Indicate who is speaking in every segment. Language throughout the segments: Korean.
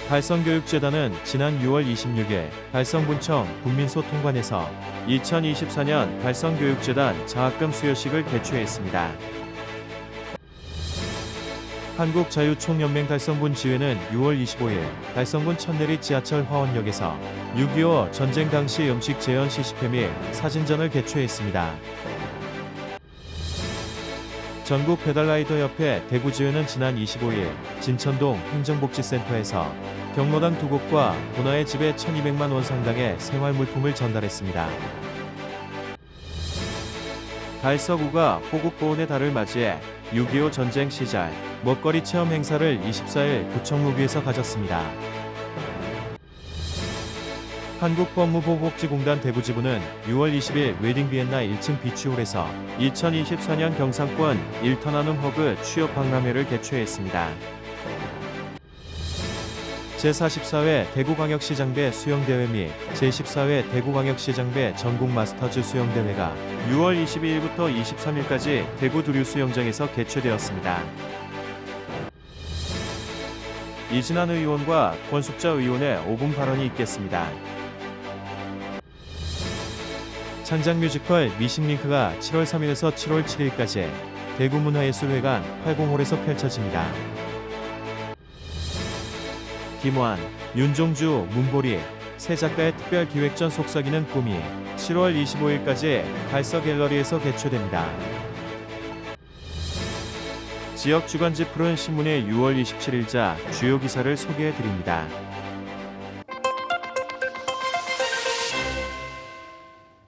Speaker 1: 달성교육재단은 지난 6월 26일 달성군청 국민소통관에서 2024년 달성교육재단 장학금 수여식을 개최했습니다. 한국자유총연맹 달성군 지회는 6월 25일 달성군 천내리 지하철 화원역에서 6.25 전쟁 당시 음식 재현 시식회 및 사진전을 개최했습니다. 전국 배달라이더협회 대구지회는 지난 25일 진천동 행정복지센터에서 경로당 2곳과 도나의 집에 1,200만 원 상당의 생활물품을 전달했습니다. 달서구가 호국보훈의 달을 맞이해 6.25 전쟁 시절 먹거리 체험 행사를 24일 구청무비에서 가졌습니다. 한국법무보호복지공단 대구지부는 6월 20일 웨딩 비엔나 1층 비치홀에서 2024년 경상권 1턴 한음 허그 취업 박람회를 개최했습니다. 제44회 대구광역시장배 수영대회 및 제14회 대구광역시장배 전국 마스터즈 수영대회가 6월 22일부터 23일까지 대구 두류수영장에서 개최되었습니다. 이진한 의원과 권숙자 의원의 5분 발언이 있겠습니다. 창작 뮤지컬 미싱링크가 7월 3일에서 7월 7일까지 대구문화예술회관 80홀에서 펼쳐집니다. 김환, 윤종주, 문보리 세 작가의 특별기획전 속삭이는 꿈이 7월 25일까지 달서갤러리에서 개최됩니다. 지역 주간지 푸른 신문의 6월 27일자 주요 기사를 소개해드립니다.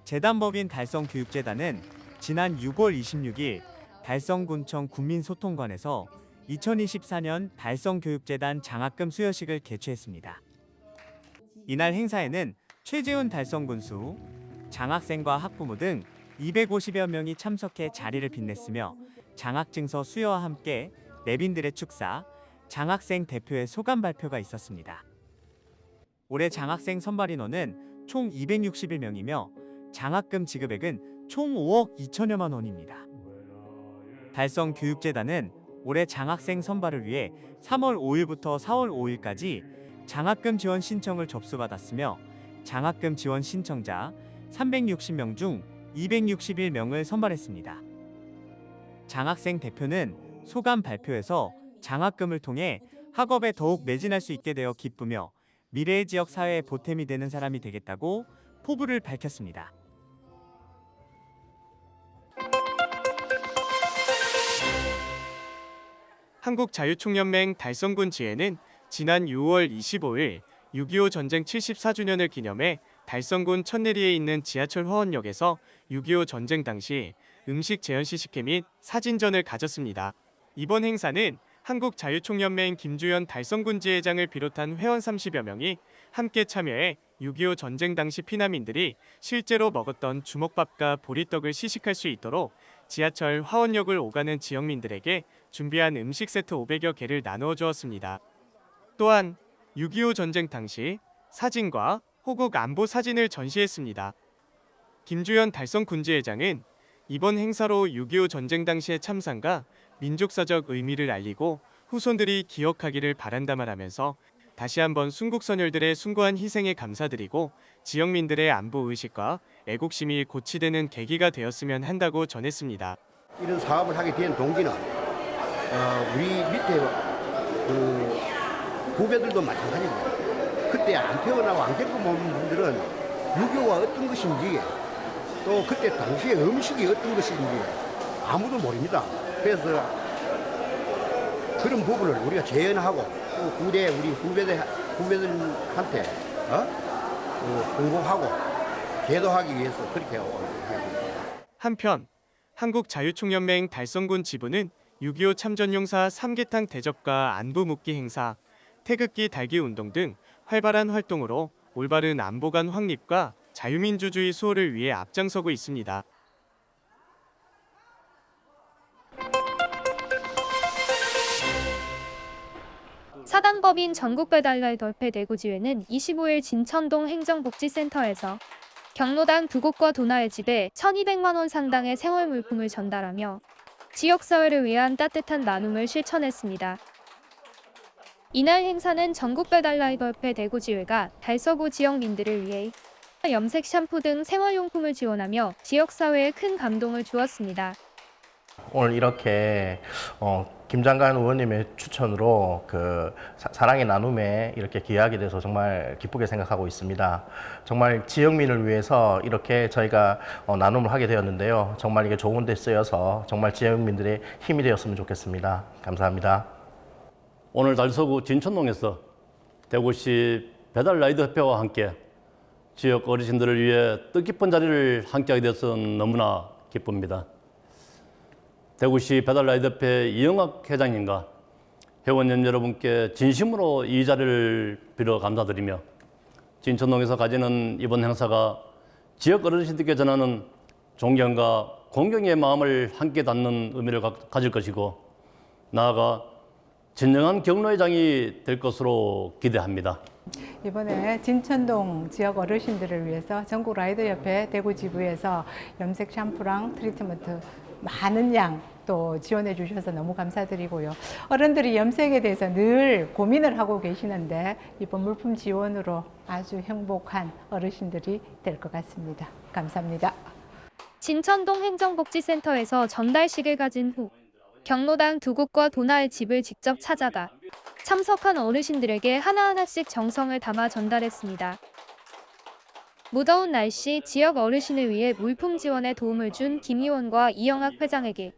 Speaker 2: 재단법인 달성교육재단은 지난 6월 26일 달성군청 국민소통관에서 2024년 달성교육재단 장학금 수여식을 개최했습니다. 이날 행사에는 최재훈 달성군수, 장학생과 학부모 등 250여 명이 참석해 자리를 빛냈으며 장학증서 수여와 함께 내빈들의 축사, 장학생 대표의 소감 발표가 있었습니다. 올해 장학생 선발 인원은 총 261명이며 장학금 지급액은 총 5억 2천여만 원입니다. 달성교육재단은 올해 장학생 선발을 위해 3월 5일부터 4월 5일까지 장학금 지원 신청을 접수받았으며 장학금 지원 신청자 360명 중 261명을 선발했습니다. 장학생 대표는 소감 발표에서 장학금을 통해 학업에 더욱 매진할 수 있게 되어 기쁘며 미래의 지역 사회에 보탬이 되는 사람이 되겠다고 포부를 밝혔습니다.
Speaker 3: 한국자유총연맹 달성군 지회는 지난 6월 25일 6.25 전쟁 74주년을 기념해 달성군 천내리에 있는 지하철 화원역에서 6.25 전쟁 당시 음식 재현 시식회 및 사진전을 가졌습니다. 이번 행사는 한국자유총연맹 김주현 달성군 지회장을 비롯한 회원 30여 명이 함께 참여해 6.25 전쟁 당시 피난민들이 실제로 먹었던 주먹밥과 보리떡을 시식할 수 있도록 지하철 화원역을 오가는 지역민들에게 준비한 음식 세트 500여 개를 나누어 주었습니다. 또한 6.25 전쟁 당시 사진과 호국 안보 사진을 전시했습니다. 김주현 달성군지회장은 이번 행사로 6.25 전쟁 당시의 참상과 민족사적 의미를 알리고 후손들이 기억하기를 바란다 말하면서 다시 한번 순국선열들의 숭고한 희생에 감사드리고 지역민들의 안보의식과 애국심이 고취되는 계기가 되었으면 한다고 전했습니다.
Speaker 4: 이런 사업을 하게 된 동기는 우리 밑에 후배들도 마찬가지고 그때 안 태어나고 안 겪고 온 분들은 6.25가 어떤 것인지 또 그때 당시에 음식이 어떤 것인지 아무도 모릅니다. 그래서 그런 부분을 우리가 재현하고 또 우리 후배들한테 공부하고 계도하기 위해서 그렇게 하고 있습니다.
Speaker 3: 한편 한국자유총연맹 달성군 지부는 6.25 참전용사 삼계탕 대접과 안부 묻기 행사, 태극기 달기 운동 등 활발한 활동으로 올바른 안보관 확립과 자유민주주의 수호를 위해 앞장서고 있습니다.
Speaker 5: 사단법인 전국배달라이더협회 대구지회는 25일 진천동 행정복지센터에서 경로당 2곳과 도나의 집에 1,200만 원 상당의 생활물품을 전달하며 지역사회를 위한 따뜻한 나눔을 실천했습니다. 이날 행사는 전국배달라이더협회 대구지회가 달서구 지역민들을 위해 염색 샴푸 등 생활용품을 지원하며 지역사회에 큰 감동을 주었습니다.
Speaker 6: 오늘 이렇게 김장관 의원님의 추천으로 그 사랑의 나눔에 이렇게 기여하게 돼서 정말 기쁘게 생각하고 있습니다. 정말 지역민을 위해서 이렇게 저희가 나눔을 하게 되었는데요. 정말 이게 좋은 데 쓰여서 정말 지역민들의 힘이 되었으면 좋겠습니다. 감사합니다.
Speaker 7: 오늘 달서구 진천동에서 대구시 배달라이더 협회와 함께 지역 어르신들을 위해 뜻깊은 자리를 함께하게 돼서 너무나 기쁩니다. 대구시 배달라이더협회 이영학 회장님과 회원님 여러분께 진심으로 이 자리를 빌어 감사드리며 진천동에서 가지는 이번 행사가 지역 어르신들께 전하는 존경과 공경의 마음을 함께 닿는 의미를 가질 것이고 나아가 진정한 경로의 장이 될 것으로 기대합니다.
Speaker 8: 이번에 진천동 지역 어르신들을 위해서 전국라이더협회 대구지부에서 염색 샴푸랑 트리트먼트 많은 양 또 지원해 주셔서 너무 감사드리고요. 어른들이 염색에 대해서 늘 고민을 하고 계시는데 이번 물품 지원으로 아주 행복한 어르신들이 될 것 같습니다. 감사합니다.
Speaker 5: 진천동 행정복지센터에서 전달식을 가진 후 경로당 두 곳과 도나의 집을 직접 찾아가 참석한 어르신들에게 하나하나씩 정성을 담아 전달했습니다. 무더운 날씨 지역 어르신을 위해 물품 지원에 도움을 준 김 의원과 이영학 회장에게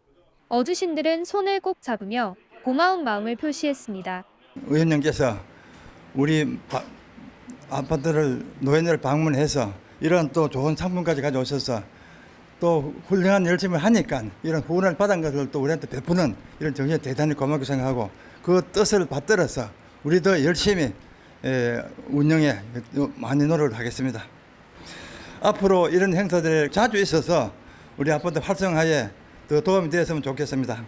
Speaker 5: 어르신들은 손을 꼭 잡으며 고마운 마음을 표시했습니다.
Speaker 9: 의원님께서 우리 아파트를 노인을 방문해서 이런 또 좋은 상품까지 가져오셔서 또 훌륭한 열심을 하니까 이런 후원을 받은 것을 또 우리한테 베푸는 이런 정신이 대단히 고맙게 생각하고 그 뜻을 받들어서 우리도 열심히 운영에 많이 노력을 하겠습니다. 앞으로 이런 행사들이 자주 있어서 우리 아파트 활성화에 더 도움이 되었으면 좋겠습니다.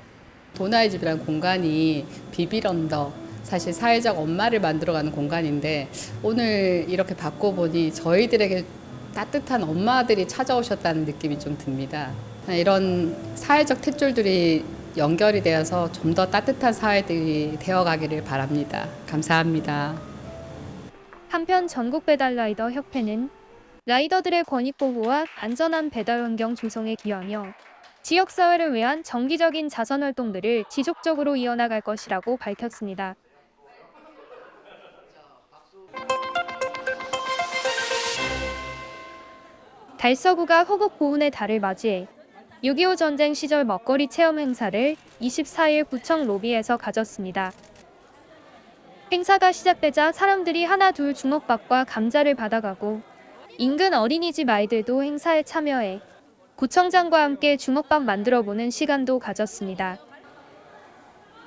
Speaker 10: 도나의 집이라는 공간이 비빌언더 사실 사회적 엄마를 만들어가는 공간인데 오늘 이렇게 받고 보니 저희들에게 따뜻한 엄마들이 찾아오셨다는 느낌이 좀 듭니다. 이런 사회적 탯줄들이 연결이 되어서 좀 더 따뜻한 사회들이 되어가기를 바랍니다. 감사합니다.
Speaker 5: 한편 전국배달라이더 협회는 라이더들의 권익 보호와 안전한 배달 환경 조성에 기여하며 지역사회를 위한 정기적인 자선 활동들을 지속적으로 이어나갈 것이라고 밝혔습니다. 달서구가 호국 보훈의 달을 맞이해 6.25 전쟁 시절 먹거리 체험 행사를 24일 구청 로비에서 가졌습니다. 행사가 시작되자 사람들이 하나 둘 주먹밥과 감자를 받아가고 인근 어린이집 아이들도 행사에 참여해 구청장과 함께 주먹밥 만들어보는 시간도 가졌습니다.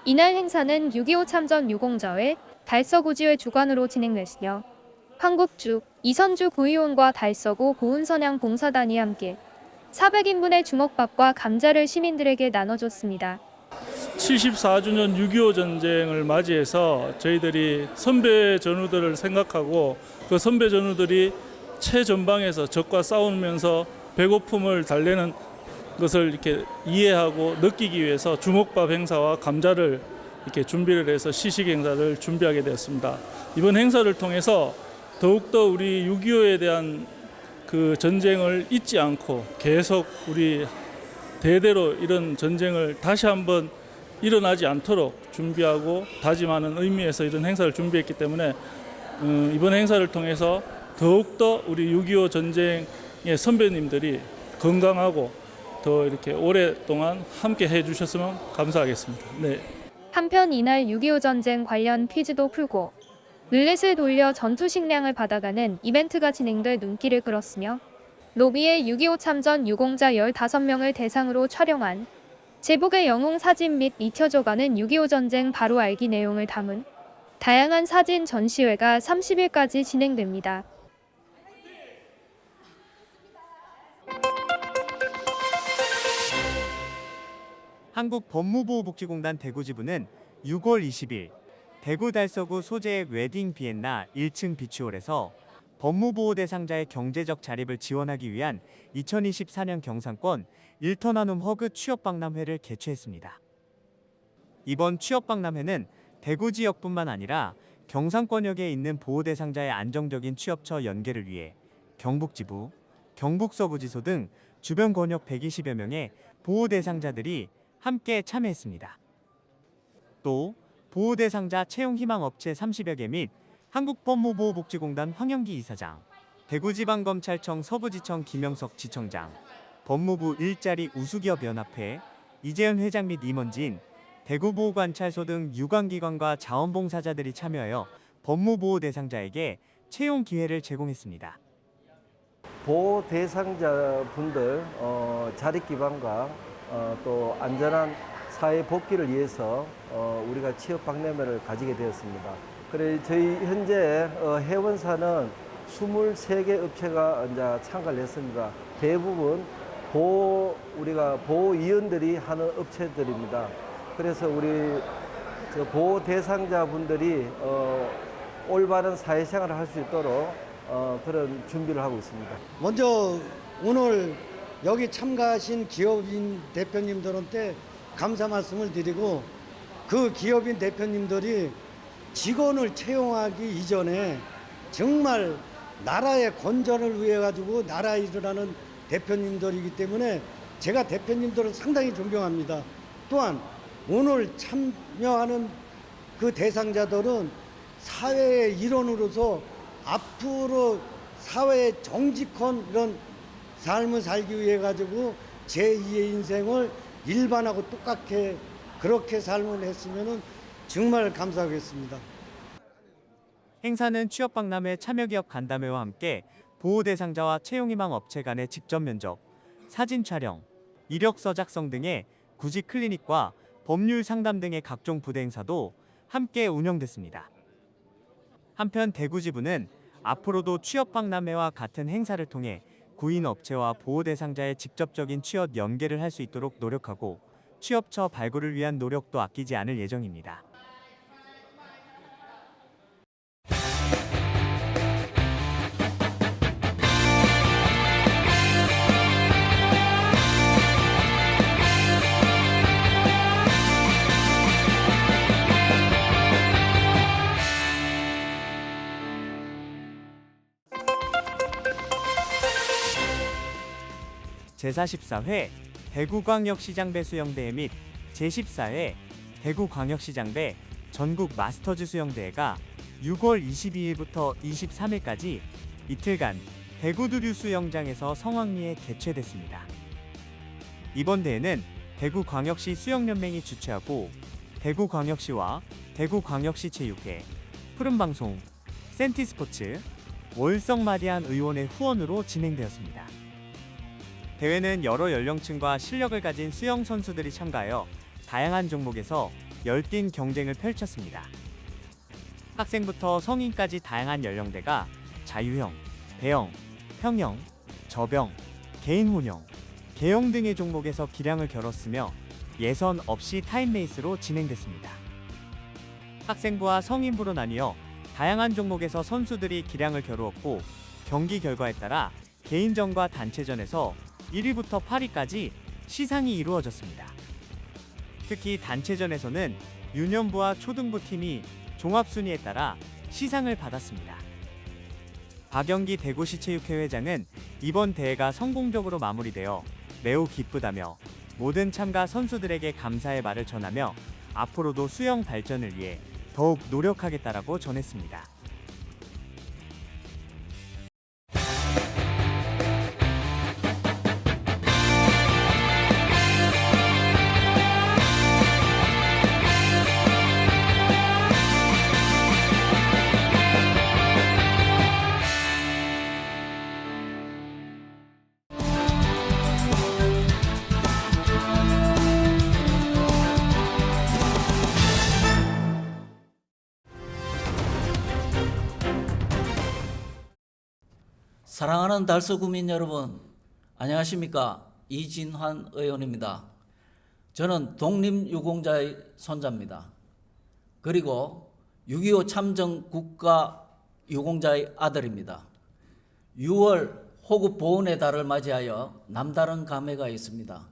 Speaker 5: 이날 행사는 6.25 참전 유공자회 달서구지회 주관으로 진행됐으며 황국주, 이선주 구의원과 달서구 보훈선양 봉사단이 함께 400인분의 주먹밥과 감자를 시민들에게 나눠줬습니다.
Speaker 11: 74주년 6.25 전쟁을 맞이해서 저희들이 선배 전우들을 생각하고 그 선배 전우들이 최전방에서 적과 싸우면서 배고픔을 달래는 것을 이렇게 이해하고 느끼기 위해서 주먹밥 행사와 감자를 이렇게 준비를 해서 시식 행사를 준비하게 되었습니다. 이번 행사를 통해서 더욱더 우리 6.25에 대한 그 전쟁을 잊지 않고 계속 우리 대대로 이런 전쟁을 다시 한번 일어나지 않도록 준비하고 다짐하는 의미에서 이런 행사를 준비했기 때문에 이번 행사를 통해서 더욱더 우리 6.25 전쟁의 선배님들이 건강하고 더 이렇게 오랫동안 함께 해주셨으면 감사하겠습니다. 네.
Speaker 5: 한편 이날 6.25 전쟁 관련 퀴즈도 풀고 룰렛을 돌려 전투 식량을 받아가는 이벤트가 진행돼 눈길을 끌었으며 로비에 6.25 참전 유공자 15명을 대상으로 촬영한 제복의 영웅 사진 및 잊혀져가는 6.25 전쟁 바로 알기 내용을 담은 다양한 사진 전시회가 30일까지 진행됩니다.
Speaker 2: 한국법무보호복지공단 대구지부는 6월 20일 대구 달서구 소재의 웨딩 비엔나 1층 비추홀에서 법무보호 대상자의 경제적 자립을 지원하기 위한 2024년 경상권 1터 나눔 허그 취업박람회를 개최했습니다. 이번 취업박람회는 대구 지역뿐만 아니라 경상권역에 있는 보호 대상자의 안정적인 취업처 연계를 위해 경북지부, 경북서부지소 등 주변 권역 120여 명의 보호 대상자들이 함께 참여했습니다. 또 보호 대상자 채용 희망 업체 30여 개 및 한국법무보호복지공단 황영기 이사장, 대구지방검찰청 서부지청 김영석 지청장, 법무부 일자리 우수기업연합회 이재현 회장 및 임원진, 대구보호관찰소 등 유관기관과 자원봉사자들이 참여하여 법무보호 대상자에게 채용 기회를 제공했습니다.
Speaker 12: 보호 대상자분들 자립 기반과 또 안전한 사회 복귀를 위해서 우리가 취업 박람회를 가지게 되었습니다. 그래 저희 현재 회원사는 23개 업체가 이제 참가를 했습니다. 대부분 우리가 보호위원들이 하는 업체들입니다. 그래서 우리 보호 대상자분들이 올바른 사회생활을 할 수 있도록 그런 준비를 하고 있습니다.
Speaker 13: 먼저 오늘 여기 참가하신 기업인 대표님들한테 감사 말씀을 드리고, 그 기업인 대표님들이 직원을 채용하기 이전에 정말 나라의 건전을 위해 가지고 나라 일을 하는 대표님들이기 때문에 제가 대표님들을 상당히 존경합니다. 또한 오늘 참여하는 그 대상자들은 사회의 일원으로서 앞으로 사회의 정직한 이런 삶을 살기 위해 가지고 제2의 인생을 일반하고 똑같게 그렇게 삶을 했으면 정말 감사하겠습니다.
Speaker 2: 행사는 취업박람회 참여기업 간담회와 함께 보호 대상자와 채용희망 업체 간의 직접 면접, 사진 촬영, 이력서 작성 등의 구직 클리닉과 법률 상담 등의 각종 부대 행사도 함께 운영됐습니다. 한편 대구지부는 앞으로도 취업박람회와 같은 행사를 통해 구인 업체와 보호 대상자의 직접적인 취업 연계를 할 수 있도록 노력하고 취업처 발굴을 위한 노력도 아끼지 않을 예정입니다. 제44회 대구광역시장배 수영대회 및 제14회 대구광역시장배 전국 마스터즈 수영대회가 6월 22일부터 23일까지 이틀간 대구두류 수영장에서 성황리에 개최됐습니다. 이번 대회는 대구광역시 수영연맹이 주최하고 대구광역시와 대구광역시 체육회, 푸른방송, 센티스포츠, 월성마리안 의원의 후원으로 진행되었습니다. 대회는 여러 연령층과 실력을 가진 수영 선수들이 참가하여 다양한 종목에서 열띤 경쟁을 펼쳤습니다. 학생부터 성인까지 다양한 연령대가 자유형, 배영, 평영, 저병, 개인 혼영, 개영 등의 종목에서 기량을 겨뤘으며 예선 없이 타임레이스로 진행됐습니다. 학생부와 성인부로 나뉘어 다양한 종목에서 선수들이 기량을 겨루었고 경기 결과에 따라 개인전과 단체전에서 1위부터 8위까지 시상이 이루어졌습니다. 특히 단체전에서는 유년부와 초등부 팀이 종합순위에 따라 시상을 받았습니다. 박영기 대구시체육회 회장은 이번 대회가 성공적으로 마무리되어 매우 기쁘다며 모든 참가 선수들에게 감사의 말을 전하며 앞으로도 수영 발전을 위해 더욱 노력하겠다라고 전했습니다.
Speaker 14: 사랑하는 달서 구민 여러분, 안녕하십니까? 이진환 의원입니다. 저는 독립유공자의 손자입니다. 그리고 6.25 참전 국가유공자의 아들입니다. 6월 호국 보훈의 달을 맞이하여 남다른 감회가 있습니다.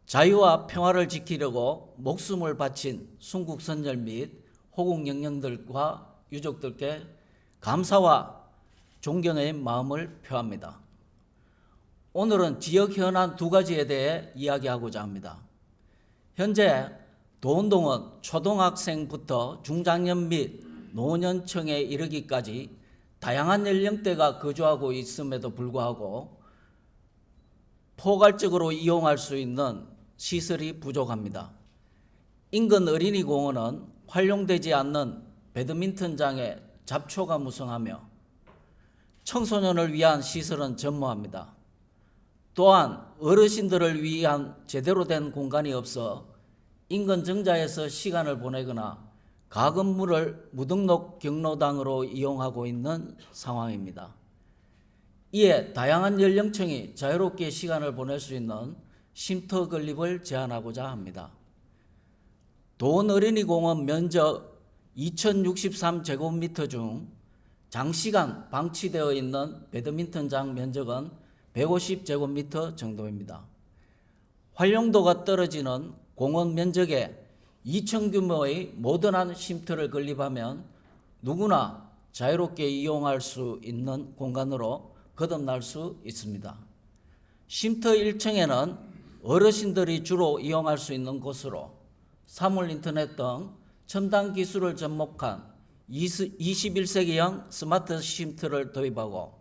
Speaker 14: 자유와 평화를 지키려고 목숨을 바친 순국선열 및 호국 영령들과 유족들께 감사와 존경의 마음을 표합니다. 오늘은 지역 현안 두 가지에 대해 이야기하고자 합니다. 현재 도운동은 초등학생부터 중장년 및 노년층에 이르기까지 다양한 연령대가 거주하고 있음에도 불구하고 포괄적으로 이용할 수 있는 시설이 부족합니다. 인근 어린이공원은 활용되지 않는 배드민턴장에 잡초가 무성하며 청소년을 위한 시설은 전무합니다. 또한 어르신들을 위한 제대로 된 공간이 없어 인근 정자에서 시간을 보내거나 가건물을 무등록 경로당으로 이용하고 있는 상황입니다. 이에 다양한 연령층이 자유롭게 시간을 보낼 수 있는 쉼터 건립을 제안하고자 합니다. 도원 어린이공원 면적 2063제곱미터 중 장시간 방치되어 있는 배드민턴장 면적은 150제곱미터 정도입니다. 활용도가 떨어지는 공원 면적에 2천 규모의 모던한 쉼터를 건립하면 누구나 자유롭게 이용할 수 있는 공간으로 거듭날 수 있습니다. 쉼터 1층에는 어르신들이 주로 이용할 수 있는 곳으로 사물 인터넷 등 첨단 기술을 접목한 21세기형 스마트 쉼터를 도입하고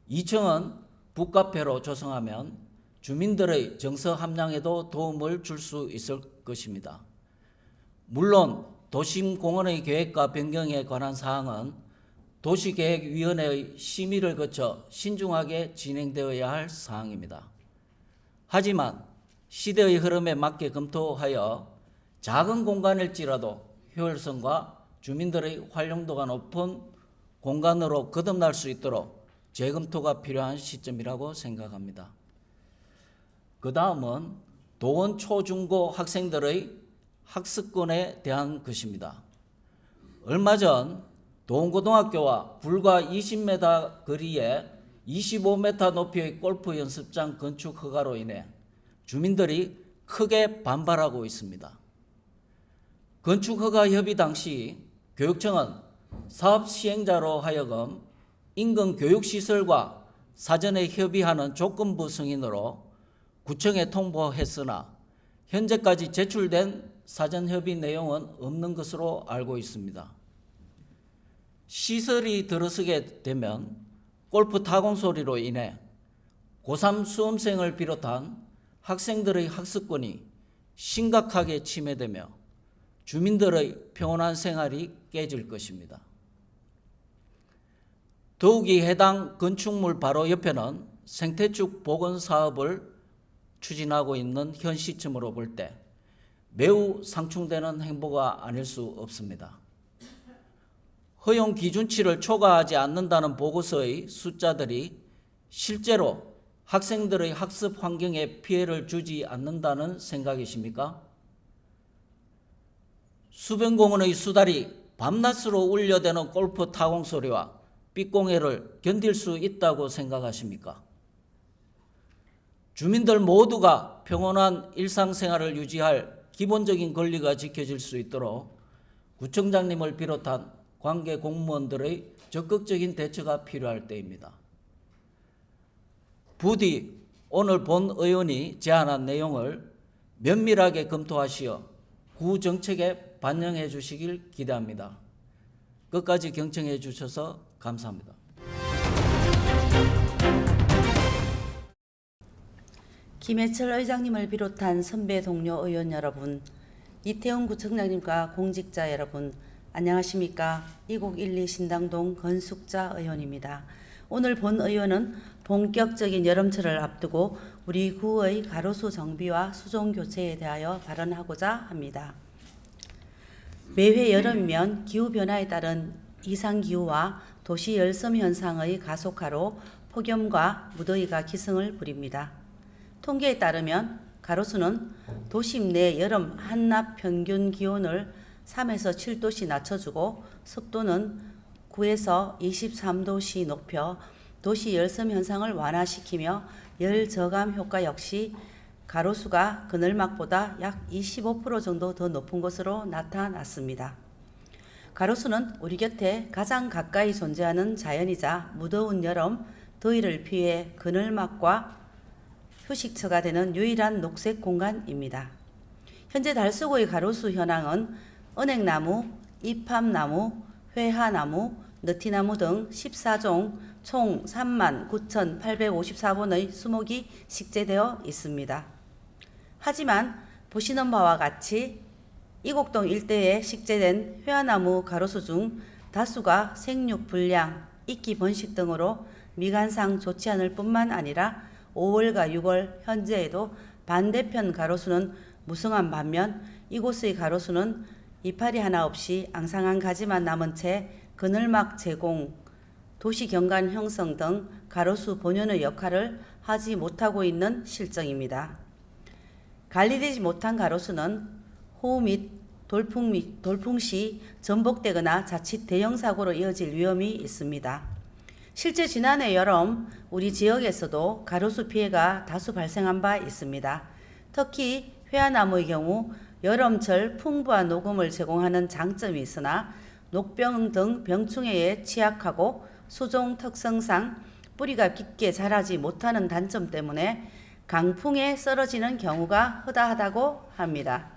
Speaker 14: 2층은 북카페로 조성하면 주민들의 정서 함량에도 도움을 줄 수 있을 것입니다. 물론 도심공원의 계획과 변경에 관한 사항은 도시계획위원회의 심의를 거쳐 신중하게 진행되어야 할 사항입니다. 하지만 시대의 흐름에 맞게 검토하여 작은 공간일지라도 효율성과 주민들의 활용도가 높은 공간으로 거듭날 수 있도록 재검토가 필요한 시점이라고 생각합니다. 그 다음은 도원 초중고 학생들의 학습권에 대한 것입니다. 얼마 전 도원고등학교와 불과 20m 거리에 25m 높이의 골프 연습장 건축 허가로 인해 주민들이 크게 반발하고 있습니다. 건축 허가 협의 당시 교육청은 사업 시행자로 하여금 인근 교육시설과 사전에 협의하는 조건부 승인으로 구청에 통보했으나 현재까지 제출된 사전 협의 내용은 없는 것으로 알고 있습니다. 시설이 들어서게 되면 골프 타공 소리로 인해 고3 수험생을 비롯한 학생들의 학습권이 심각하게 침해되며 주민들의 평온한 생활이 깨질 것입니다. 더욱이 해당 건축물 바로 옆에는 생태축 복원 사업을 추진하고 있는 현 시점으로 볼 때 매우 상충되는 행보가 아닐 수 없습니다. 허용 기준치를 초과하지 않는다는 보고서의 숫자들이 실제로 학생들의 학습 환경에 피해를 주지 않는다는 생각이십니까? 수변공원의 수달이 밤낮으로 울려대는 골프 타공 소리와 삐공해를 견딜 수 있다고 생각하십니까? 주민들 모두가 평온한 일상생활을 유지할 기본적인 권리가 지켜질 수 있도록 구청장님을 비롯한 관계 공무원들의 적극적인 대처가 필요할 때입니다. 부디 오늘 본 의원이 제안한 내용을 면밀하게 검토하시어 구 정책에 반영해 주시길 기대합니다. 끝까지 경청해 주셔서 감사합니다.
Speaker 15: 김해철 의장님을 비롯한 선배 동료 의원 여러분, 이태훈 구청장님과 공직자 여러분, 안녕하십니까? 이곡 1, 2 신당동 건숙자 의원입니다. 오늘 본 의원은 본격적인 여름철을 앞두고 우리 구의 가로수 정비와 수종 교체에 대하여 발언하고자 합니다. 매회 여름이면 기후변화에 따른 이상기후와 도시 열섬 현상의 가속화로 폭염과 무더위가 기승을 부립니다. 통계에 따르면 가로수는 도심 내 여름 한낮 평균 기온을 3에서 7도씩 낮춰주고 습도는 9에서 23도씩 높여 도시 열섬 현상을 완화시키며 열 저감 효과 역시 가로수가 그늘막보다 약 25% 정도 더 높은 것으로 나타났습니다. 가로수는 우리 곁에 가장 가까이 존재하는 자연이자 무더운 여름, 더위를 피해 그늘막과 휴식처가 되는 유일한 녹색 공간입니다. 현재 달서구의 가로수 현황은 은행나무, 이팝나무, 회화나무, 느티나무 등 14종 총 39,854본의 수목이 식재되어 있습니다. 하지만 보시는 바와 같이 이곡동 일대에 식재된 회화나무 가로수 중 다수가 생육 불량, 이끼 번식 등으로 미관상 좋지 않을 뿐만 아니라 5월과 6월 현재에도 반대편 가로수는 무성한 반면 이곳의 가로수는 이파리 하나 없이 앙상한 가지만 남은 채 그늘막 제공, 도시 경관 형성 등 가로수 본연의 역할을 하지 못하고 있는 실정입니다. 관리되지 못한 가로수는 호우 및 돌풍 시 전복되거나 자칫 대형 사고로 이어질 위험이 있습니다. 실제 지난해 여름 우리 지역에서도 가로수 피해가 다수 발생한 바 있습니다. 특히 회화나무의 경우 여름철 풍부한 녹음을 제공하는 장점이 있으나 녹병 등 병충해에 취약하고 수종 특성상 뿌리가 깊게 자라지 못하는 단점 때문에 강풍에 쓰러지는 경우가 허다하다고 합니다.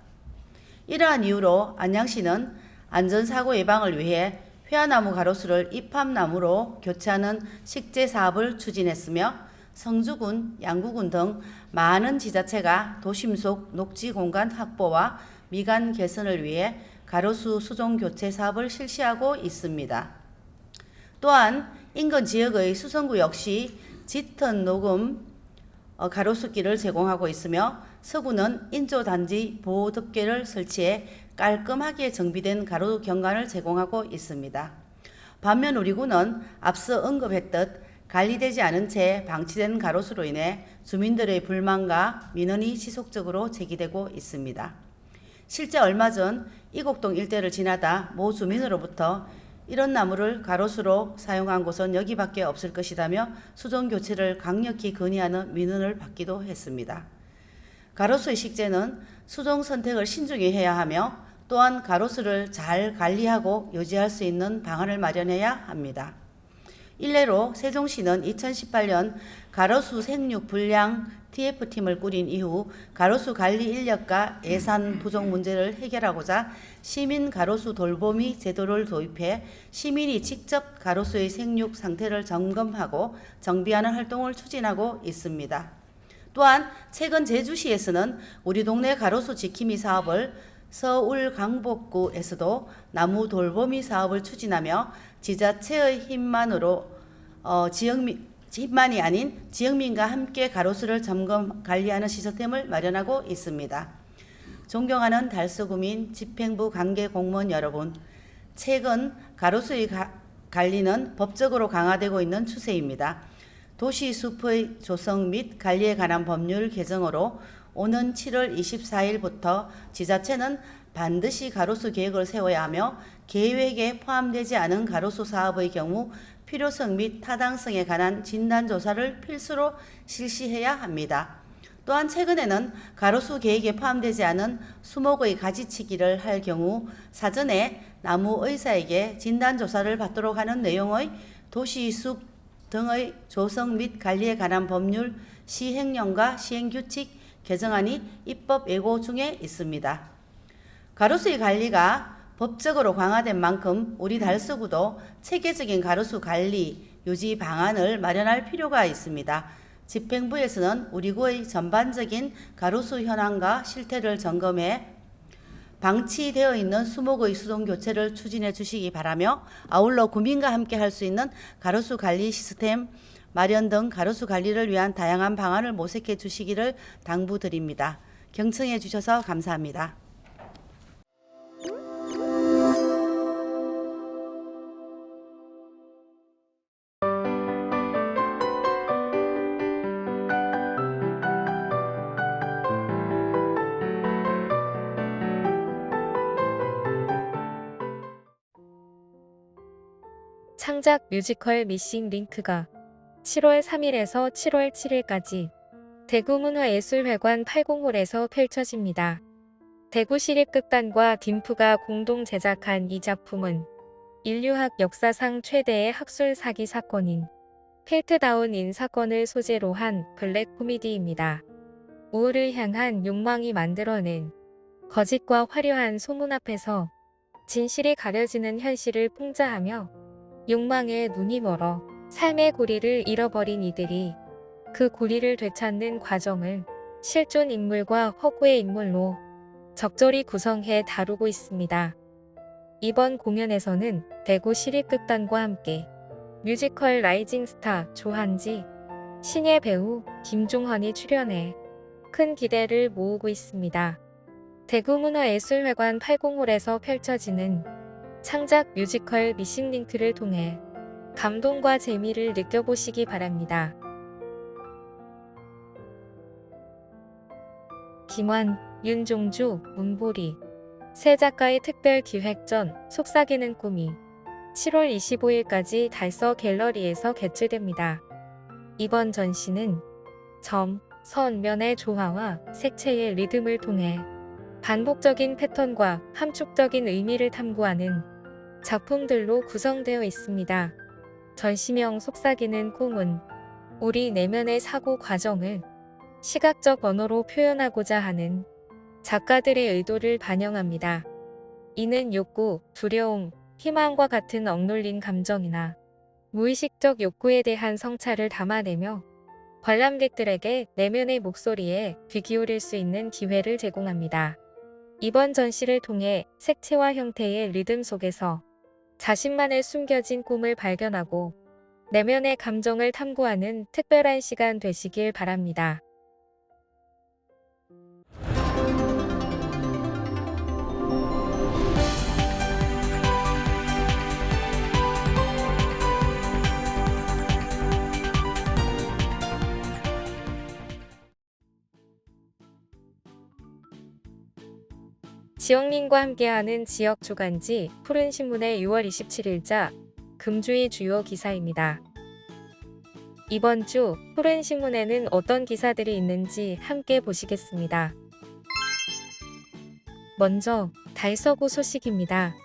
Speaker 15: 이러한 이유로 안양시는 안전사고 예방을 위해 회화나무 가로수를 이팝나무로 교체하는 식재 사업을 추진했으며 성주군, 양구군 등 많은 지자체가 도심 속 녹지 공간 확보와 미관 개선을 위해 가로수 수종 교체 사업을 실시하고 있습니다. 또한 인근 지역의 수성구 역시 짙은 녹음 가로수길을 제공하고 있으며 서구는 인조단지 보호덮개를 설치해 깔끔하게 정비된 가로 경관을 제공하고 있습니다. 반면 우리 군은 앞서 언급했듯 관리되지 않은 채 방치된 가로수로 인해 주민들의 불만과 민원이 지속적으로 제기되고 있습니다. 실제 얼마 전 이곡동 일대를 지나다 모 주민으로부터 이런 나무를 가로수로 사용한 곳은 여기밖에 없을 것이라며 수종 교체를 강력히 건의하는 민원을 받기도 했습니다. 가로수의 식재는 수종 선택을 신중히 해야 하며 또한 가로수를 잘 관리하고 유지할 수 있는 방안을 마련해야 합니다. 일례로 세종시는 2018년 가로수 생육 불량 TF팀을 꾸린 이후 가로수 관리 인력과 예산 부족 문제를 해결하고자 시민 가로수 돌보미 제도를 도입해 시민이 직접 가로수의 생육 상태를 점검하고 정비하는 활동을 추진하고 있습니다. 또한 최근 제주시에서는 우리 동네 가로수 지킴이 사업을 서울 강북구에서도 나무 돌보미 사업을 추진하며 지자체의 힘만이 아닌 지역민과 함께 가로수를 점검 관리하는 시스템을 마련하고 있습니다. 존경하는 달서구민, 집행부 관계 공무원 여러분, 최근 가로수의 관리는 법적으로 강화되고 있는 추세입니다. 도시숲의 조성 및 관리에 관한 법률 개정으로 오는 7월 24일부터 지자체는 반드시 가로수 계획을 세워야 하며 계획에 포함되지 않은 가로수 사업의 경우 필요성 및 타당성에 관한 진단조사를 필수로 실시해야 합니다. 또한 최근에는 가로수 계획에 포함되지 않은 수목의 가지치기를 할 경우 사전에 나무 의사에게 진단조사를 받도록 하는 내용의 도시숲 등의 조성 및 관리에 관한 법률 시행령과 시행규칙 개정안이 입법 예고 중에 있습니다. 가로수의 관리가 법적으로 강화된 만큼 우리 달서구도 체계적인 가로수 관리, 유지 방안을 마련할 필요가 있습니다. 집행부에서는 우리 구의 전반적인 가로수 현황과 실태를 점검해 방치되어 있는 수목의 수종 교체를 추진해 주시기 바라며 아울러 구민과 함께 할 수 있는 가로수 관리 시스템 마련 등 가로수 관리를 위한 다양한 방안을 모색해 주시기를 당부드립니다. 경청해 주셔서 감사합니다.
Speaker 5: 창작 뮤지컬 미싱 링크가 7월 3일에서 7월 7일까지 대구문화예술회관 80홀에서 펼쳐집니다. 대구시립극단과 딤프가 공동 제작한 이 작품은 인류학 역사상 최대의 학술 사기 사건인 필트다운인 사건을 소재로 한 블랙 코미디입니다. 우울을 향한 욕망이 만들어낸 거짓과 화려한 소문 앞에서 진실이 가려지는 현실을 풍자하며 욕망에 눈이 멀어 삶의 고리를 잃어버린 이들이 그 고리를 되찾는 과정을 실존 인물과 허구의 인물로 적절히 구성해 다루고 있습니다. 이번 공연에서는 대구시립극단과 함께 뮤지컬 라이징 스타 조한지, 신예 배우 김종헌이 출연해 큰 기대를 모으고 있습니다. 대구문화예술회관 8공홀에서 펼쳐지는 창작 뮤지컬 미싱링크를 통해 감동과 재미를 느껴보시기 바랍니다. 김환, 윤종주, 문보리 세 작가의 특별 기획전 속삭이는 꿈이 7월 25일까지 달서 갤러리에서 개최됩니다. 이번 전시는 점, 선, 면의 조화와 색채의 리듬을 통해 반복적인 패턴과 함축적인 의미를 탐구하는 작품들로 구성되어 있습니다. 전시명 속삭이는 꿈은 우리 내면의 사고 과정을 시각적 언어로 표현하고자 하는 작가들의 의도를 반영합니다. 이는 욕구, 두려움, 희망과 같은 억눌린 감정이나 무의식적 욕구에 대한 성찰을 담아내며 관람객들에게 내면의 목소리에 귀 기울일 수 있는 기회를 제공합니다. 이번 전시를 통해 색채와 형태의 리듬 속에서 자신만의 숨겨진 꿈을 발견하고 내면의 감정을 탐구하는 특별한 시간 되시길 바랍니다. 지영님과 함께하는 지역 주간지 푸른신문의 6월 27일자 금주의 주요 기사입니다. 이번 주 푸른신문에는 어떤 기사들이 있는지 함께 보시겠습니다. 먼저 달서구 소식입니다.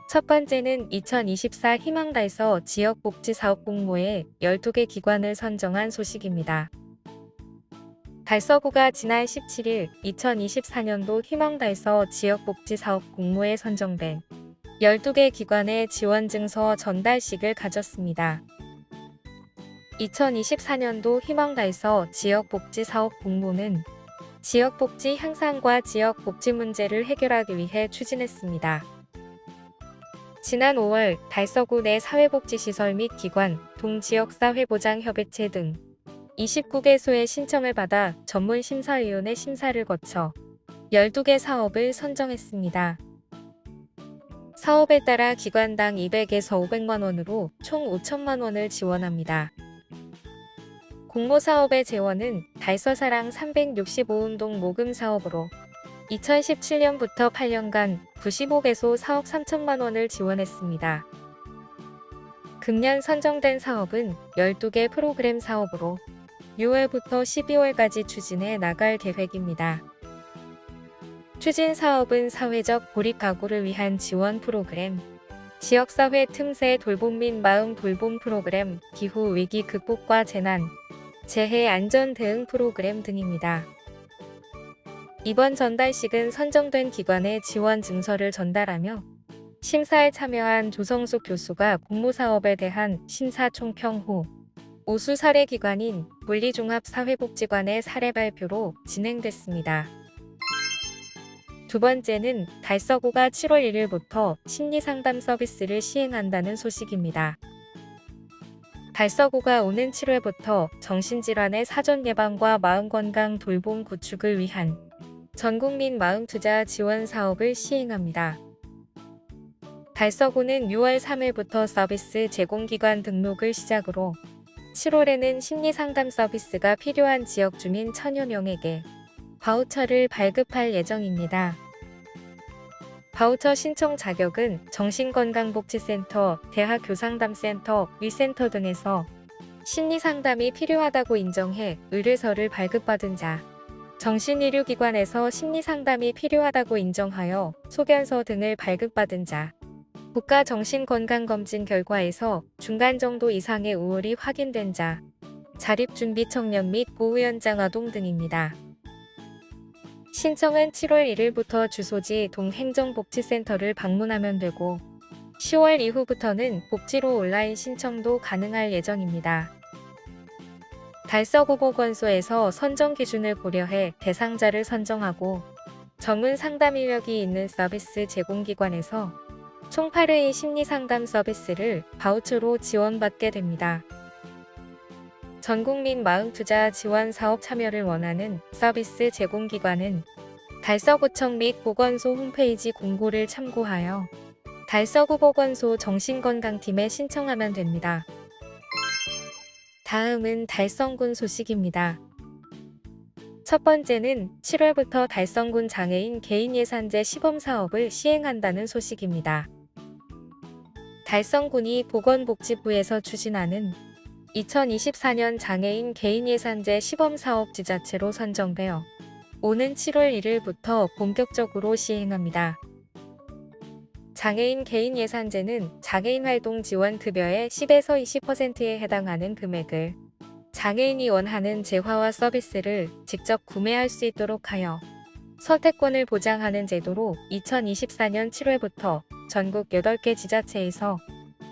Speaker 5: 첫 번째는 2024 희망달서 지역복지사업 공모에 12개 기관을 선정한 소식입니다. 달서구가 지난 17일 2024년도 희망달서 지역복지사업 공모에 선정된 12개 기관의 지원증서 전달식을 가졌습니다. 2024년도 희망달서 지역복지사업 공모는 지역복지 향상과 지역복지 문제를 해결하기 위해 추진했습니다. 지난 5월 달서구 내 사회복지시설 및 기관, 동지역사회보장협의체 등 29개소의 신청을 받아 전문심사위원회 심사를 거쳐 12개 사업을 선정했습니다. 사업에 따라 기관당 200에서 500만 원으로 총 5천만 원을 지원합니다. 공모사업의 재원은 달서사랑 365운동 모금 사업으로 2017년부터 8년간 95개소 4억 3천만 원을 지원했습니다. 금년 선정된 사업은 12개 프로그램 사업으로 6월부터 12월까지 추진해 나갈 계획입니다. 추진 사업은 사회적 고립 가구를 위한 지원 프로그램, 지역사회 틈새 돌봄 및 마음 돌봄 프로그램, 기후 위기 극복과 재난, 재해 안전 대응 프로그램 등입니다. 이번 전달식은 선정된 기관에 지원 증서를 전달하며 심사에 참여한 조성숙 교수가 공모사업에 대한 심사 총평 후 우수 사례기관인 물리종합사회복지관의 사례 발표로 진행됐습니다. 두 번째는 달서구가 7월 1일부터 심리상담 서비스를 시행한다는 소식입니다. 달서구가 오는 7월부터 정신질환의 사전 예방과 마음건강 돌봄 구축을 위한 전국민 마음투자 지원 사업을 시행합니다. 달서구는 6월 3일부터 서비스 제공기관 등록을 시작으로 7월에는 심리상담 서비스가 필요한 지역 주민 1000여 명에게 바우처를 발급할 예정입니다. 바우처 신청 자격은 정신건강복지센터, 대학교상담센터, 위센터 등에서 심리상담이 필요하다고 인정해 의뢰서를 발급받은 자, 정신의료기관에서 심리상담이 필요하다고 인정하여 소견서 등을 발급받은 자, 국가정신건강검진 결과에서 중간 정도 이상의 우울이 확인된 자, 자립준비 청년 및 보호연장 아동 등입니다. 신청은 7월 1일부터 주소지 동행정복지센터를 방문하면 되고 10월 이후부터는 복지로 온라인 신청도 가능할 예정입니다. 달서구보건소에서 선정 기준을 고려해 대상자를 선정하고 전문 상담 인력이 있는 서비스 제공기관에서 총 8회의 심리상담 서비스를 바우처로 지원받게 됩니다. 전국민 마음투자 지원 사업 참여를 원하는 서비스 제공기관은 달서구청 및 보건소 홈페이지 공고를 참고하여 달서구보건소 정신건강팀에 신청하면 됩니다. 다음은 달성군 소식입니다. 첫 번째는 7월부터 달성군 장애인 개인예산제 시범사업을 시행한다는 소식입니다. 달성군이 보건복지부에서 추진하는 2024년 장애인 개인예산제 시범사업 지자체로 선정되어 오는 7월 1일부터 본격적으로 시행합니다. 장애인 개인예산제는 장애인 활동 지원 급여의 10에서 20%에 해당하는 금액을 장애인이 원하는 재화와 서비스를 직접 구매할 수 있도록 하여 선택권을 보장하는 제도로 2024년 7월부터 전국 8개 지자체에서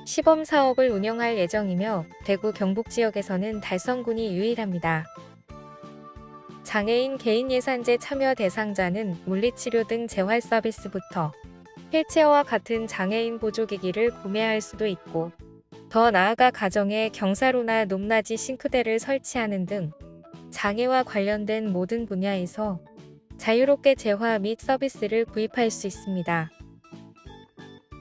Speaker 5: 시범 사업을 운영할 예정이며 대구 경북 지역에서는 달성군이 유일합니다. 장애인 개인예산제 참여 대상자는 물리치료 등 재활 서비스부터 휠체어와 같은 장애인 보조기기를 구매할 수도 있고 더 나아가 가정에 경사로나 높낮이 싱크대를 설치하는 등 장애와 관련된 모든 분야에서 자유롭게 재화 및 서비스를 구입할 수 있습니다.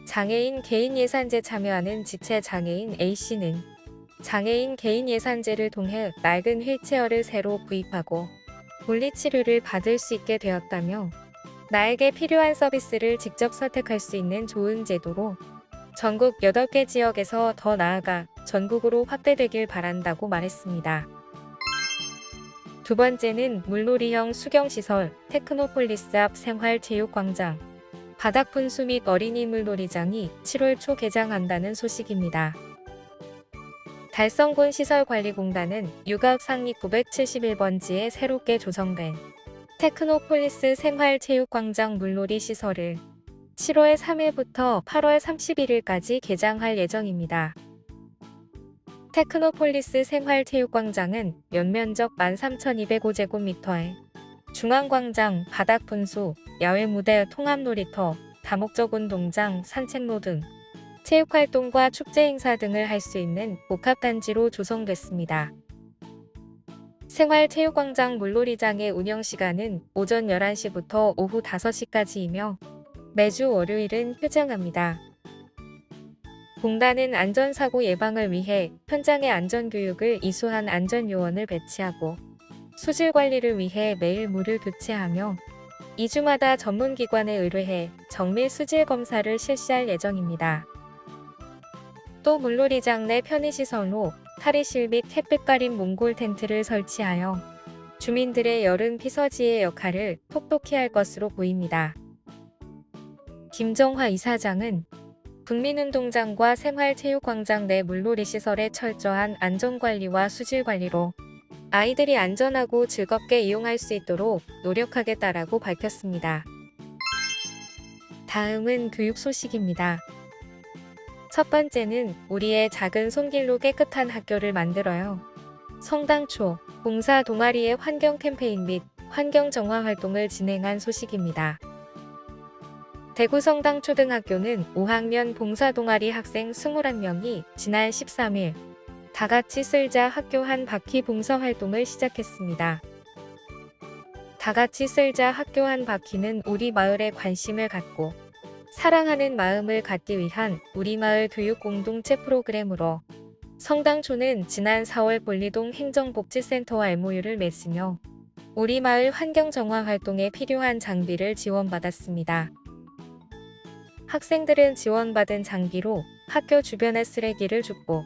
Speaker 5: 장애인 개인예산제 참여하는 지체 장애인 A씨는 장애인 개인예산제를 통해 낡은 휠체어를 새로 구입하고 물리치료를 받을 수 있게 되었다며 나에게 필요한 서비스를 직접 선택할 수 있는 좋은 제도로 전국 8개 지역에서 더 나아가 전국으로 확대되길 바란다고 말했습니다. 두 번째는 물놀이형 수경시설 테크노폴리스 앞 생활체육광장 바닥 분수 및 어린이 물놀이장이 7월 초 개장한다는 소식입니다. 달성군 시설관리공단은 육악 상리 971번지에 새롭게 조성된 테크노폴리스 생활체육광장 물놀이 시설을 7월 3일부터 8월 31일까지 개장할 예정입니다. 테크노폴리스 생활체육광장은 연면적 13,205제곱미터에 중앙광장, 바닥분수, 야외무대, 통합놀이터, 다목적 운동장, 산책로 등 체육활동과 축제행사 등을 할 수 있는 복합단지로 조성됐습니다. 생활체육광장 물놀이장의 운영시간은 오전 11시부터 오후 5시까지이며 매주 월요일은 휴장합니다. 공단은 안전사고 예방을 위해 현장에 안전교육을 이수한 안전요원을 배치하고 수질관리를 위해 매일 물을 교체하며 2주마다 전문기관에 의뢰해 정밀 수질 검사를 실시할 예정입니다. 또 물놀이장 내 편의시설로 탈의실 및 햇빛 가림 몽골 텐트를 설치하여 주민들의 여름 피서지의 역할을 톡톡히 할 것으로 보입니다. 김정화 이사장은 국민운동장과 생활체육광장 내 물놀이 시설의 철저한 안전관리와 수질관리로 아이들이 안전하고 즐겁게 이용할 수 있도록 노력하겠다라고 밝혔습니다. 다음은 교육 소식입니다. 첫 번째는 우리의 작은 손길로 깨끗한 학교를 만들어요. 성당초, 봉사 동아리의 환경 캠페인 및 환경 정화 활동을 진행한 소식입니다. 대구 성당초등학교는 5학년 봉사 동아리 학생 21명이 지난 13일 다같이 쓸자 학교 한 바퀴 봉사 활동을 시작했습니다. 다같이 쓸자 학교 한 바퀴는 우리 마을에 관심을 갖고 사랑하는 마음을 갖기 위한 우리마을 교육 공동체 프로그램으로 성당초는 지난 4월 볼리동 행정복지센터와 MOU를 맺으며 우리마을 환경정화 활동에 필요한 장비를 지원받았습니다. 학생들은 지원받은 장비로 학교 주변의 쓰레기를 줍고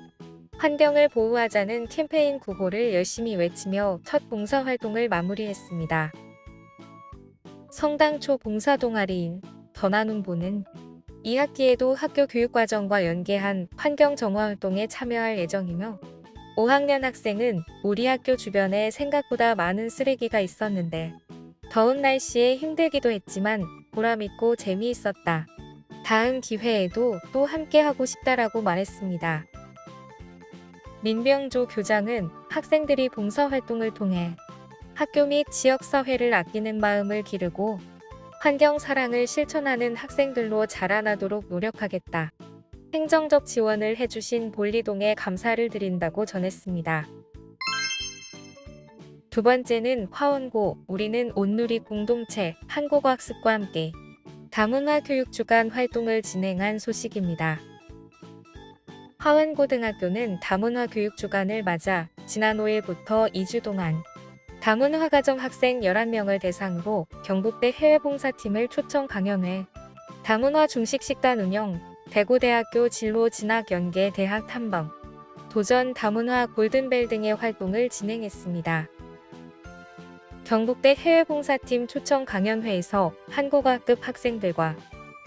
Speaker 5: 환경을 보호하자는 캠페인 구호를 열심히 외치며 첫 봉사활동을 마무리했습니다. 성당초 봉사동아리인 더 나눔 보는 2학기에도 학교 교육과정과 연계한 환경정화활동에 참여할 예정이며 5학년 학생은 우리 학교 주변에 생각보다 많은 쓰레기가 있었는데 더운 날씨에 힘들기도 했지만 보람있고 재미있었다. 다음 기회에도 또 함께하고 싶다라고 말했습니다. 민병조 교장은 학생들이 봉사활동을 통해 학교 및 지역사회를 아끼는 마음을 기르고 환경 사랑을 실천하는 학생들로 자라나도록 노력하겠다. 행정적 지원을 해주신 볼리동에 감사를 드린다고 전했습니다. 두 번째는 화원고 우리는 온누리 공동체 한국어학습과 함께 다문화 교육주간 활동을 진행한 소식입니다. 화원고등학교는 다문화 교육주간을 맞아 지난 5일부터 2주 동안 다문화 가정 학생 11명을 대상으로 경북대 해외봉사팀을 초청 강연회, 다문화 중식식단 운영, 대구대학교 진로 진학 연계 대학 탐방, 도전 다문화 골든벨 등의 활동을 진행했습니다. 경북대 해외봉사팀 초청 강연회에서 한국어학급 학생들과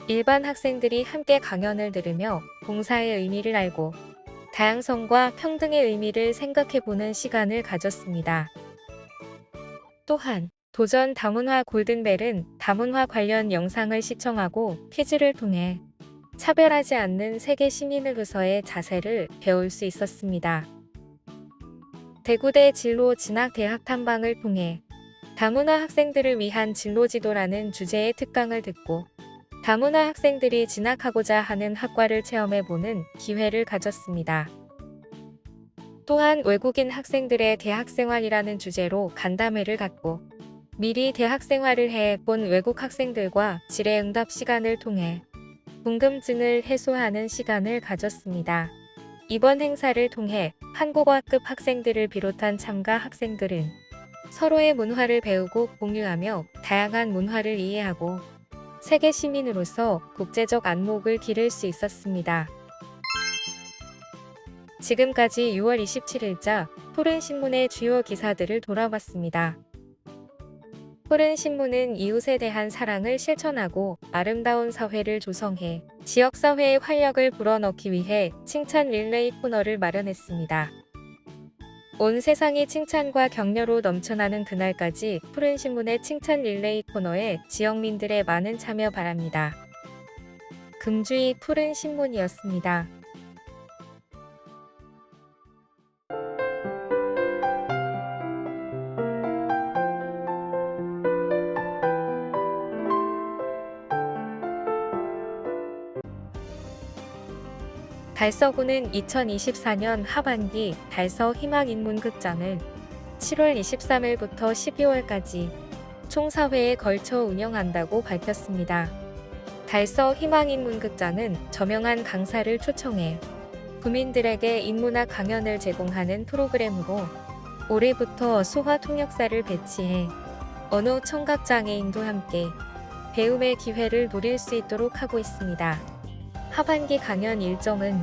Speaker 5: 일반 학생들이 함께 강연을 들으며 봉사의 의미를 알고 다양성과 평등의 의미를 생각해보는 시간을 가졌습니다. 또한 도전 다문화 골든벨은 다문화 관련 영상을 시청하고 퀴즈를 통해 차별하지 않는 세계 시민으로서의 자세를 배울 수 있었습니다. 대구대 진로 진학 대학 탐방을 통해 다문화 학생들을 위한 진로지도라는 주제의 특강을 듣고 다문화 학생들이 진학하고자 하는 학과를 체험해보는 기회를 가졌습니다. 또한 외국인 학생들의 대학생활이라는 주제로 간담회를 갖고 미리 대학생활을 해본 외국 학생들과 질의응답 시간을 통해 궁금증을 해소하는 시간을 가졌습니다. 이번 행사를 통해 한국어학급 학생들을 비롯한 참가 학생들은 서로의 문화를 배우고 공유하며 다양한 문화를 이해하고 세계 시민으로서 국제적 안목을 기를 수 있었습니다. 지금까지 6월 27일자 푸른신문의 주요 기사들을 돌아봤습니다. 푸른신문은 이웃에 대한 사랑을 실천하고 아름다운 사회를 조성해 지역사회의 활력을 불어넣기 위해 칭찬 릴레이 코너를 마련했습니다. 온 세상이 칭찬과 격려로 넘쳐나는 그날까지 푸른신문의 칭찬 릴레이 코너에 지역민들의 많은 참여 바랍니다. 금주의 푸른신문이었습니다. 달서구는 2024년 하반기 달서 희망인문극장을 7월 23일부터 12월까지 총 4회에 걸쳐 운영한다고 밝혔습니다. 달서 희망인문극장은 저명한 강사를 초청해 구민들에게 인문학 강연을 제공하는 프로그램으로 올해부터 소화 통역사를 배치해 언어 청각장애인도 함께 배움의 기회를 누릴 수 있도록 하고 있습니다. 하반기 강연 일정은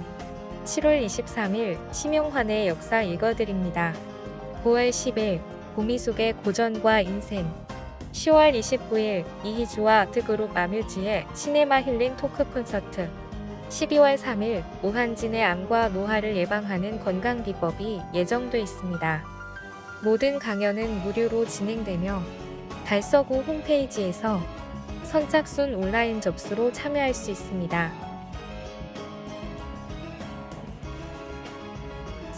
Speaker 5: 7월 23일 심용환의 역사 읽어드립니다. 9월 10일 보미숙의 고전과 인생, 10월 29일 이희주와 드그룹 아뮤지의 시네마 힐링 토크 콘서트, 12월 3일 오한진의 암과 노화를 예방하는 건강 비법이 예정돼 있습니다. 모든 강연은 무료로 진행되며 달서구 홈페이지에서 선착순 온라인 접수로 참여할 수 있습니다.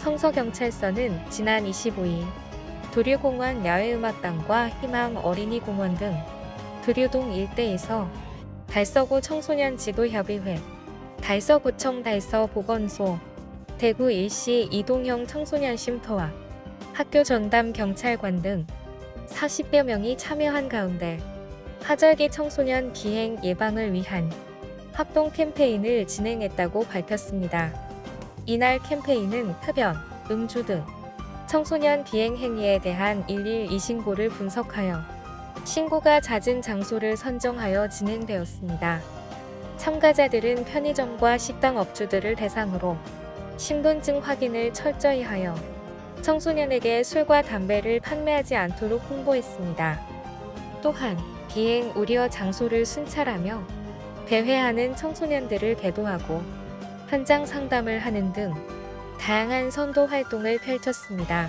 Speaker 5: 성서경찰서는 지난 25일 두류공원 야외음악당과 희망 어린이공원 등 두류동 일대에서 달서구 청소년 지도협의회, 달서구청 달서보건소, 대구 일시 이동형 청소년 쉼터와 학교 전담 경찰관 등 40여 명이 참여한 가운데 하절기 청소년 기행 예방을 위한 합동 캠페인을 진행했다고 밝혔습니다. 이날 캠페인은 흡연, 음주 등 청소년 비행 행위에 대한 112 신고를 분석하여 신고가 잦은 장소를 선정하여 진행되었습니다. 참가자들은 편의점과 식당 업주들을 대상으로 신분증 확인을 철저히 하여 청소년에게 술과 담배를 판매하지 않도록 홍보했습니다. 또한 비행 우려 장소를 순찰하며 배회하는 청소년들을 배도하고 현장 상담을 하는 등 다양한 선도 활동을 펼쳤습니다.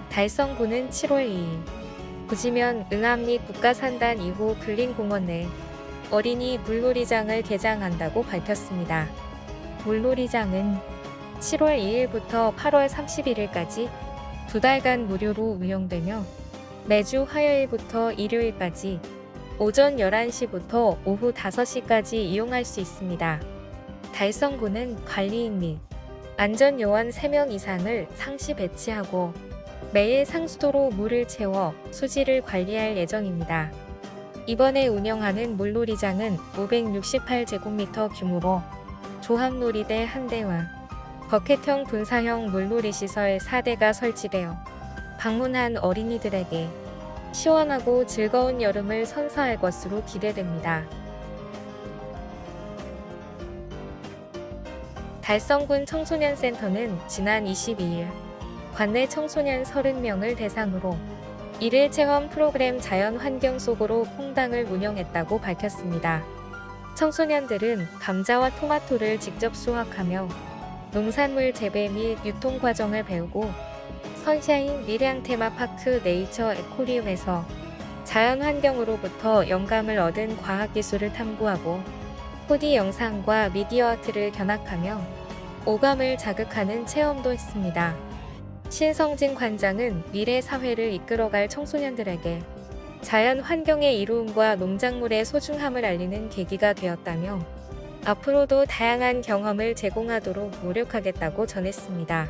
Speaker 5: 달성군은 7월 2일 부지면 응암리 국가산단 2호 근린공원 내 어린이 물놀이장을 개장한다고 밝혔습니다. 물놀이장은 7월 2일부터 8월 31일까지 2달간 무료로 운영되며 매주 화요일부터 일요일까지 오전 11시부터 오후 5시까지 이용할 수 있습니다. 달성군은 관리인 및 안전요원 3명 이상을 상시 배치하고 매일 상수도로 물을 채워 수질을 관리할 예정입니다. 이번에 운영하는 물놀이장은 568제곱미터 규모로 조항놀이대 1대와 버켓형 분사형 물놀이 시설 4대가 설치되어 방문한 어린이들에게 시원하고 즐거운 여름을 선사할 것으로 기대됩니다. 달성군 청소년센터는 지난 22일 관내 청소년 30명을 대상으로 일일 체험 프로그램 자연환경 속으로 퐁당을 운영했다고 밝혔습니다. 청소년들은 감자와 토마토를 직접 수확하며 농산물 재배 및 유통 과정을 배우고 선샤인 밀양 테마파크 네이처 에코리움에서 자연환경으로부터 영감을 얻은 과학기술을 탐구하고 4D 영상과 미디어 아트를 견학하며 오감을 자극하는 체험도 했습니다. 신성진 관장은 미래 사회를 이끌어갈 청소년들에게 자연 환경의 이로움과 농작물의 소중함을 알리는 계기가 되었다며 앞으로도 다양한 경험을 제공하도록 노력하겠다고 전했습니다.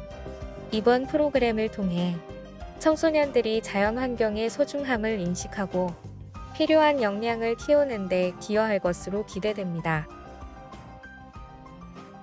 Speaker 5: 이번 프로그램을 통해 청소년들이 자연 환경의 소중함을 인식하고 필요한 역량을 키우는 데 기여할 것으로 기대됩니다.